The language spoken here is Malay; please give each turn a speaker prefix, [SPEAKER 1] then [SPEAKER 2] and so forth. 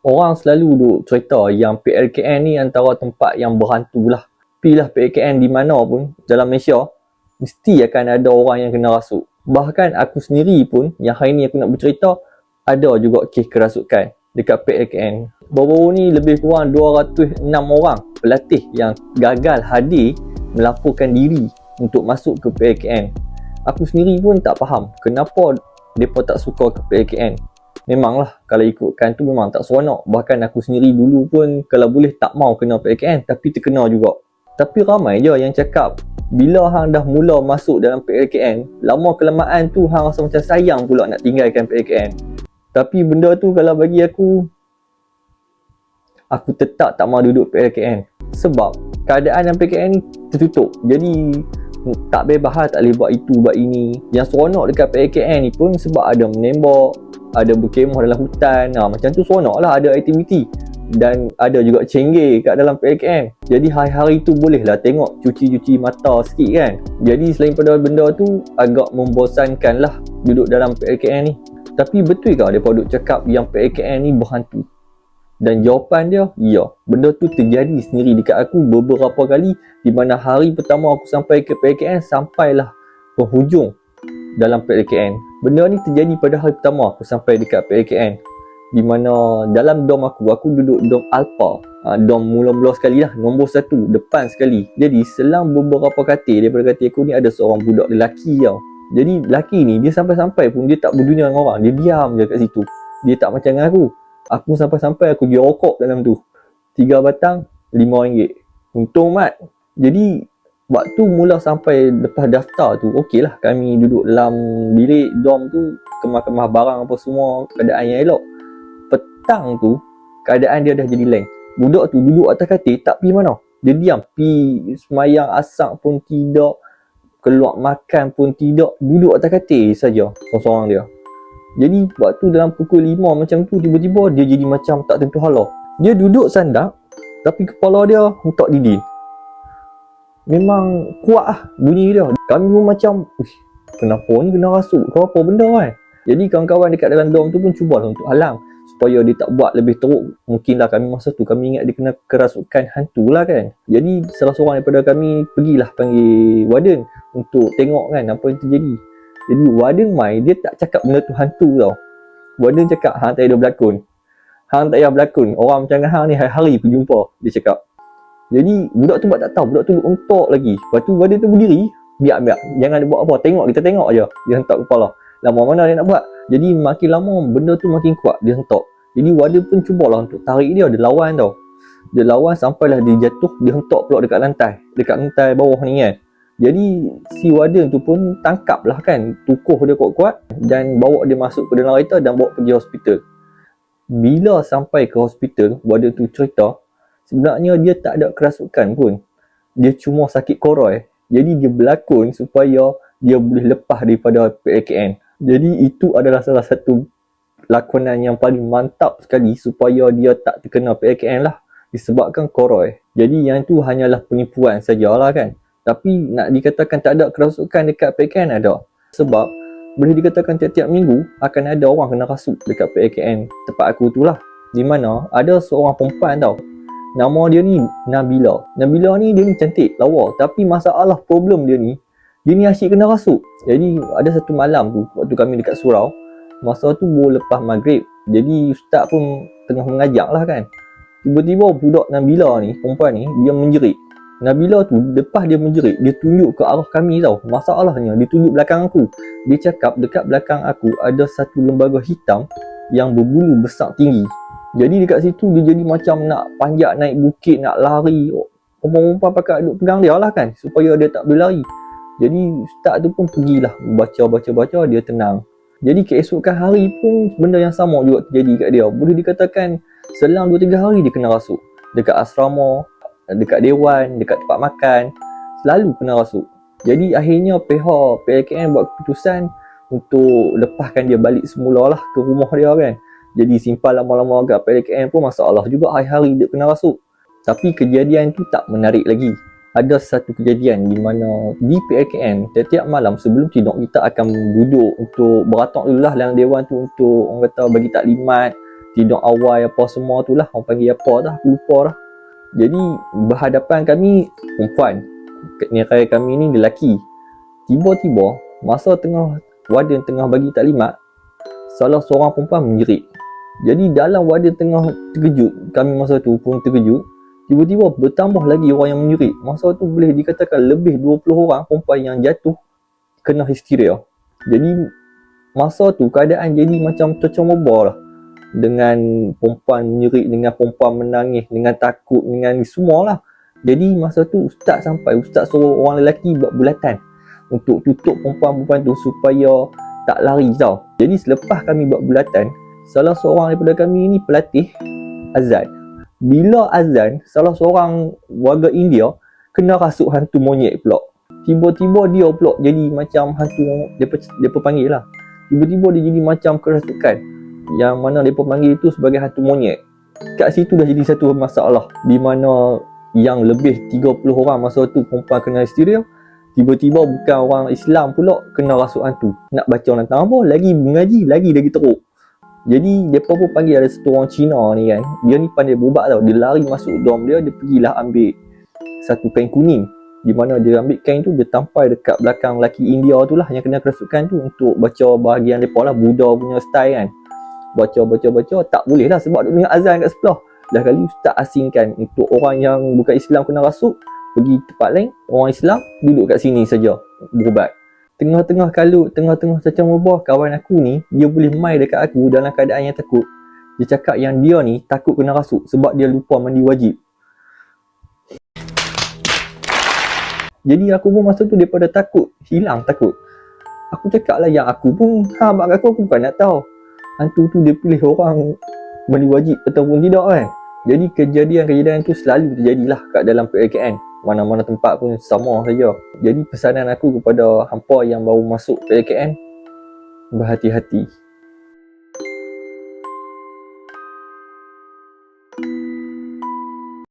[SPEAKER 1] Orang selalu duk cerita yang PLKN ni antara tempat yang berhantu lah. Pilah PLKN di mana pun dalam Malaysia, mesti akan ada orang yang kena rasuk. Bahkan aku sendiri pun, yang hari ni aku nak bercerita, ada juga kes kerasukan dekat PLKN. Baru-baru ni lebih kurang 206 orang pelatih yang gagal hadir melaporkan diri untuk masuk ke PLKN. Aku sendiri pun tak faham kenapa mereka tak suka ke PLKN. Memanglah kalau ikutkan tu memang tak seronok. Bahkan aku sendiri dulu pun kalau boleh tak mau kena PLKN, tapi terkena juga. Tapi ramai je yang cakap bila hang dah mula masuk dalam PLKN, lama kelamaan tu hang rasa macam sayang pula nak tinggalkan PLKN. Tapi benda tu kalau bagi aku tetap tak mau duduk PLKN. Sebab keadaan dalam PLKN ni tertutup. Jadi tak bebas lah, tak boleh buat itu, buat ini. Yang seronok dekat PLKN ni pun sebab ada menembak, ada berkemah dalam hutan. Macam tu seronok lah, ada aktiviti. Dan ada juga cenggir kat dalam PLKN. Jadi hari-hari tu boleh lah tengok cuci-cuci mata sikit kan. Jadi selain pada benda tu, agak membosankan lah duduk dalam PLKN ni. Tapi betul ke mereka duk cakap yang PLKN ni berhantu? Dan jawapan dia, ya. Benda tu terjadi sendiri dekat aku beberapa kali, di mana hari pertama aku sampai ke PLKN, sampailah penghujung dalam PLKN. Benda ni terjadi pada hari pertama aku sampai dekat PLKN, di mana dalam dom aku duduk dom Alpha. Dom mula-mula sekali lah, nombor 1, depan sekali. Jadi selang beberapa katil daripada katil aku ni ada seorang budak lelaki tau. Jadi lelaki ni dia sampai-sampai pun dia tak berdunia dengan orang, dia diam je kat situ. Dia tak macam dengan aku. Aku sampai-sampai aku jual rokok dalam tu. 3 batang RM5. Untung mat. Jadi waktu mula sampai lepas daftar tu, okey lah, kami duduk dalam bilik dom tu, kemas-kemas barang apa semua, keadaan yang elok. Petang tu keadaan dia dah jadi lain. Budak tu duduk atas katil tak pergi mana. Dia diam, pergi semayang asar pun tidak, keluar makan pun tidak, duduk atas katil saja seorang-seorang dia. Jadi waktu dalam pukul 5 macam tu, tiba-tiba dia jadi macam tak tentu hala. Dia duduk sandak tapi kepala dia hentak dinding. Memang kuat lah bunyi dia. Kami pun macam, kenapa ni kena rasuk ke apa benda kan. Jadi kawan-kawan dekat dalam dom tu pun cubalah untuk halang supaya dia tak buat lebih teruk. Mungkinlah kami masa tu kami ingat dia kena kerasukan hantu lah kan. Jadi salah seorang daripada kami pergilah panggil warden untuk tengok kan apa yang terjadi. Jadi warden mai, dia tak cakap benda tu hantu tau. Warden cakap, hang tak payah berlakon. Hang tak payah berlakon. Orang macam hang ni hari-hari pergi jumpa, dia cakap. Jadi budak tu buat tak tahu, budak tu untok lagi. Lepas tu warden tu berdiri, biar. Jangan dia buat apa, tengok, kita tengok aja. Dia hentak kepala. Lama mana dia nak buat. Jadi makin lama benda tu makin kuat, dia hentak. Jadi warden pun cubalah untuk tarik dia lawan tau. Dia lawan sampailah dia jatuh, dia hentak pula dekat lantai bawah ni kan. Jadi si warden tu pun tangkap lah kan, tukuh dia kuat-kuat dan bawa dia masuk ke dalam kereta dan bawa pergi hospital. Bila sampai ke hospital, warden tu cerita sebenarnya dia tak ada kerasukan pun. Dia cuma sakit koroi. Jadi dia berlakon supaya dia boleh lepas daripada PLKN. Jadi itu adalah salah satu lakonan yang paling mantap sekali supaya dia tak terkena PLKN lah, disebabkan koroi. Jadi yang tu hanyalah penipuan sajalah kan. Tapi nak dikatakan tak ada kerasukan dekat PLKN ada. Sebab boleh dikatakan tiap-tiap minggu akan ada orang kena rasuk dekat PLKN tempat aku tu lah. Di mana ada seorang perempuan tau. Nama dia ni Nabila. Nabila ni dia ni cantik, lawa. Tapi masalah problem dia ni asyik kena rasuk. Jadi ada satu malam tu waktu kami dekat surau. Masa tu baru lepas maghrib. Jadi ustaz pun tengah mengajar lah kan. Tiba-tiba budak Nabila ni, perempuan ni, dia menjerit. Nabila tu, lepas dia menjerit, dia tunjuk ke arah kami tau. Masalahnya, dia tunjuk belakang aku. Dia cakap dekat belakang aku ada satu lembaga hitam yang berbulu besar tinggi. Jadi dekat situ dia jadi macam nak panjat naik bukit, nak lari. Perempuan pakai duk pegang dia lah kan, supaya dia tak boleh lari. Jadi ustaz tu pun pergilah baca, dia tenang. Jadi keesokan hari pun benda yang sama juga terjadi kat dia. Boleh dikatakan selang 2-3 hari dia kena rasuk. Dekat asrama, dekat dewan, dekat tempat makan, selalu kena rasuk. Jadi akhirnya pihak PLKN buat keputusan untuk lepaskan dia balik semula lah ke rumah dia kan. Jadi simpan lama-lama agak PLKN pun masalah juga hari-hari dia kena rasuk. Tapi kejadian tu tak menarik lagi. Ada satu kejadian di mana di PLKN tiap-tiap malam sebelum tidur kita akan duduk untuk beratok dulu lah dalam dewan tu untuk orang kata bagi taklimat tidur awal apa semua tu lah, orang panggil apa dah, aku lupa dah. Jadi berhadapan kami perempuan, nerai kami ni lelaki. Tiba-tiba masa warden tengah bagi taklimat, salah seorang perempuan menjerit. Jadi dalam warden tengah terkejut, kami masa tu pun terkejut, tiba-tiba bertambah lagi orang yang menjerit. Masa tu boleh dikatakan lebih 20 orang perempuan yang jatuh kena histeria. Jadi masa tu keadaan jadi macam tercemabur lah, dengan perempuan menjerit, dengan perempuan menangis, dengan takut, dengan semua lah. Jadi masa tu ustaz suruh orang lelaki buat bulatan untuk tutup perempuan-perempuan tu supaya tak lari tau. Jadi selepas kami buat bulatan, salah seorang daripada kami ni pelatih azan. Bila azan, salah seorang warga India kena rasuk hantu monyet pula. Tiba-tiba dia pula jadi macam hantu, depa panggil lah, tiba-tiba dia jadi macam kerasukan, yang mana mereka panggil itu sebagai hantu monyet. Kat situ dah jadi satu masalah, di mana yang lebih 30 orang masa tu perempuan kena histeria, tiba-tiba bukan orang Islam pula kena rasuk hantu. Nak baca lantang apa, lagi mengaji, lagi teruk. Jadi mereka pun panggil ada satu orang Cina ni kan, dia ni pandai berubat tau. Dia lari masuk dom dia pergilah ambil satu kain kuning, di mana dia ambil kain tu, dia tampai dekat belakang lelaki India tu lah yang kena kerasukan tu, untuk baca bahagian mereka lah, Buddha punya style kan. Baca, tak boleh lah sebab dia dengar azan kat sebelah. Dah kali ustaz asingkan untuk orang yang bukan Islam kena rasuk, pergi tempat lain, orang Islam duduk kat sini saja berubat. Tengah-tengah macam ubah, kawan aku ni, dia boleh mai dekat aku dalam keadaan yang takut. Dia cakap yang dia ni takut kena rasuk sebab dia lupa mandi wajib. Jadi aku pun masa tu daripada takut, hilang takut. Aku cakap lah yang aku pun, mak aku bukan nak tahu hantu tu dia pilih orang mandi wajib ataupun tidak kan. Jadi kejadian-kejadian tu selalu terjadilah kat dalam PLKN. Mana-mana tempat pun sama saja. Jadi pesanan aku kepada hampa yang baru masuk PLKN, berhati-hati.